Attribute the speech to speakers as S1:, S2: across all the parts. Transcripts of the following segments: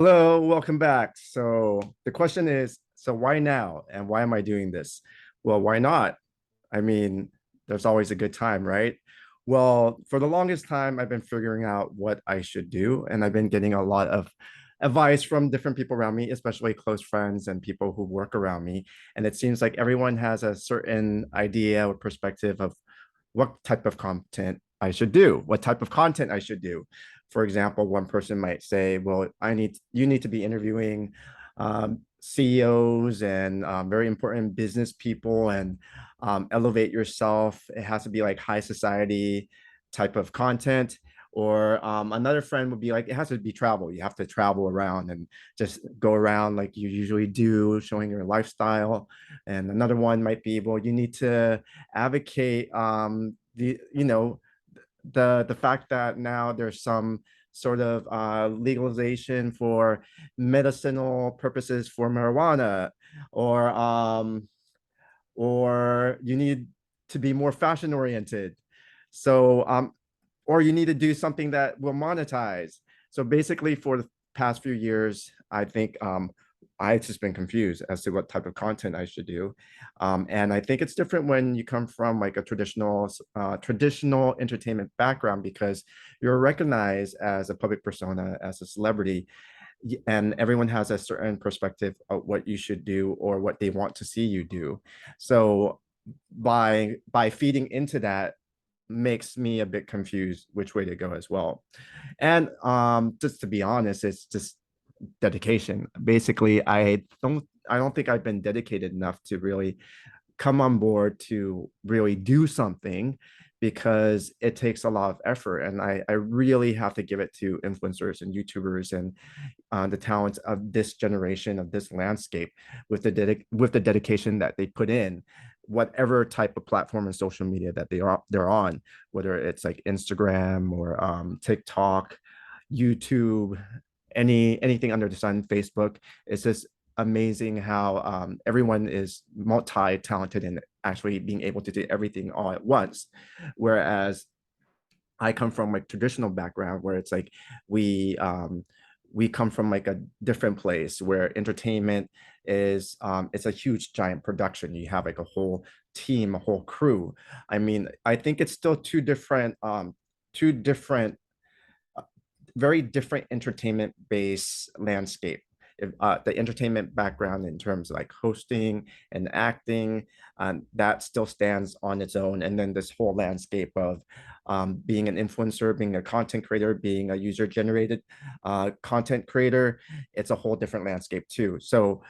S1: Hello, welcome back. So the question is, so why now? And why am I doing this? Well, why not? I mean, there's always a good time, right? Well, for the longest time, I've been figuring out what I should do, and I've been getting a lot of advice from different people around me, especially close friends and people who work around me. And it seems like everyone has a certain idea or perspective of what type of content I should do, what type of content I should do. For example, one person might say, well, you need to be interviewing CEOs and very important business people and elevate yourself. It has to be like high society type of content. Or another friend would be like, it has to be travel. You have to travel around and just go around like you usually do, showing your lifestyle. And another one might be, well, you need to advocate the fact that now there's some sort of legalization for medicinal purposes for marijuana, or you need to be more fashion oriented. So or you need to do something that will monetize. So basically, for the past few years, I think I've just been confused as to what type of content I should do. And I think it's different when you come from like a traditional entertainment background, because you're recognized as a public persona, as a celebrity, and everyone has a certain perspective of what you should do or what they want to see you do. So by feeding into that makes me a bit confused which way to go as well. And just to be honest, it's just dedication. Basically, I don't think I've been dedicated enough to really come on board to really do something, because it takes a lot of effort, and I really have to give it to influencers and YouTubers and the talents of this generation, of this landscape, with with the dedication that they put in, whatever type of platform and social media that they're on, whether it's like Instagram or TikTok, YouTube, anything under the sun, Facebook. It's just amazing how everyone is multi-talented and actually being able to do everything all at once. Whereas I come from like traditional background where it's like we um we come from like a different place where entertainment is it's a huge giant production. You have like a whole team, a whole crew. I mean, I think it's still two different very different entertainment based landscape. The entertainment background in terms of like hosting and acting, that still stands on its own. And then this whole landscape of being an influencer, being a content creator, being a user generated content creator, it's a whole different landscape too. So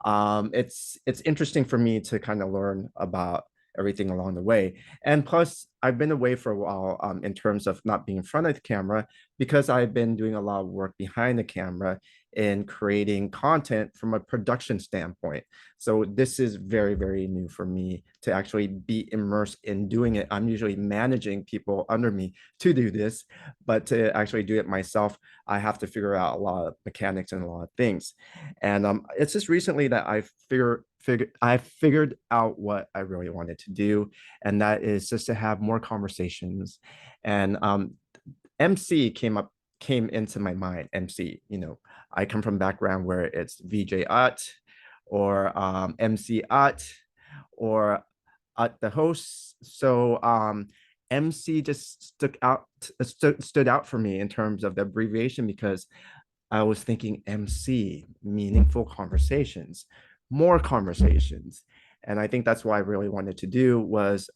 S1: it's interesting for me to kind of learn about everything along the way. And plus, I've been away for a while in terms of not being in front of the camera, because I've been doing a lot of work behind the camera in creating content from a production standpoint. So this is very, very new for me to actually be immersed in doing it. I'm usually managing people under me to do this, but to actually do it myself, I have to figure out a lot of mechanics and a lot of things. And it's just recently that I figured out what I really wanted to do, and that is just to have more conversations. And MC came into my mind. MC, I come from a background where it's VJ Ut or MC Ut or Ut the host. So MC just stood out for me in terms of the abbreviation, because I was thinking MC, meaningful conversations, more conversations. And I think that's what I really wanted to do was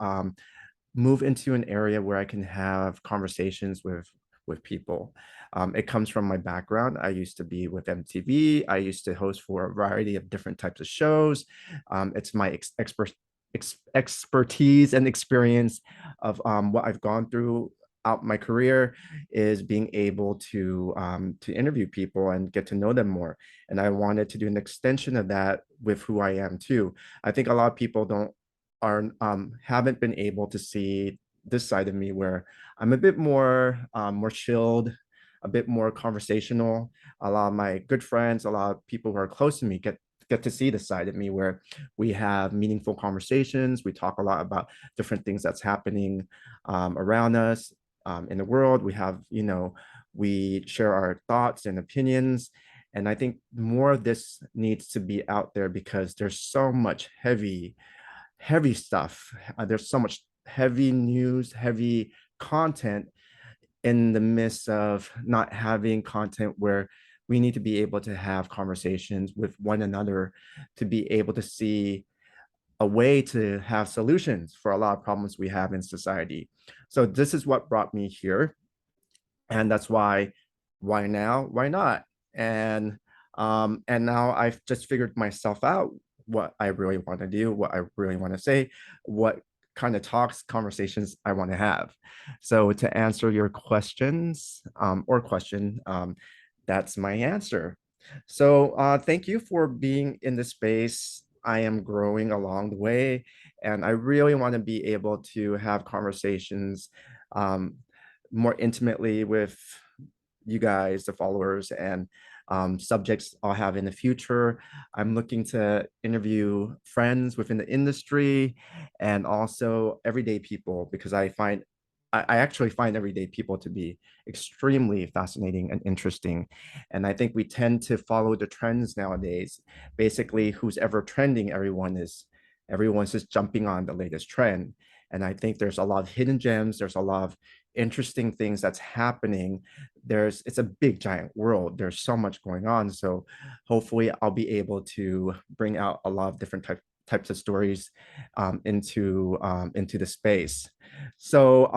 S1: move into an area where I can have conversations with people. It comes from my background. I used to be with MTV. I used to host for a variety of different types of shows. It's my expertise and experience of what I've gone through out my career, is being able to interview people and get to know them more. And I wanted to do an extension of that with who I am too. I think a lot of people don't are haven't been able to see this side of me, where I'm a bit more chilled, a bit more conversational. A lot of my good friends, a lot of people who are close to me get to see the side of me where we have meaningful conversations. We talk a lot about different things that's happening around us in the world. We share our thoughts and opinions. And I think more of this needs to be out there because there's so much heavy stuff. There's so much heavy news, heavy content in the midst of not having content where we need to be able to have conversations with one another to be able to see a way to have solutions for a lot of problems we have in society. So this is what brought me here. And that's why now? Why not? And now I've just figured myself out what I really want to do, what I really want to say, what kind of talks, conversations I want to have. So to answer your questions or question, that's my answer. So thank you for being in the space. I am growing along the way, and I really want to be able to have conversations um, more intimately with you guys, the followers, and subjects I'll have in the future. I'm looking to interview friends within the industry and also everyday people because I actually find everyday people to be extremely fascinating and interesting. And I think we tend to follow the trends nowadays. Basically, who's ever trending, everyone's just jumping on the latest trend. And I think there's a lot of hidden gems, there's a lot of interesting things that's happening. It's a big giant world. There's so much going on. So hopefully I'll be able to bring out a lot of different types of stories into the space. So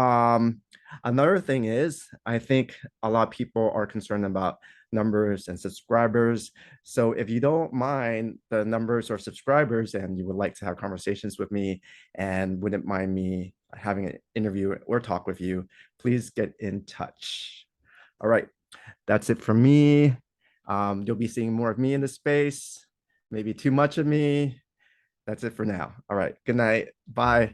S1: another thing is, I think a lot of people are concerned about numbers and subscribers. So if you don't mind the numbers or subscribers and you would like to have conversations with me and wouldn't mind me having an interview or talk with you, please get in touch. All right, that's it from me. You'll be seeing more of me in the space, maybe too much of me. That's it for now. All right, good night. Bye.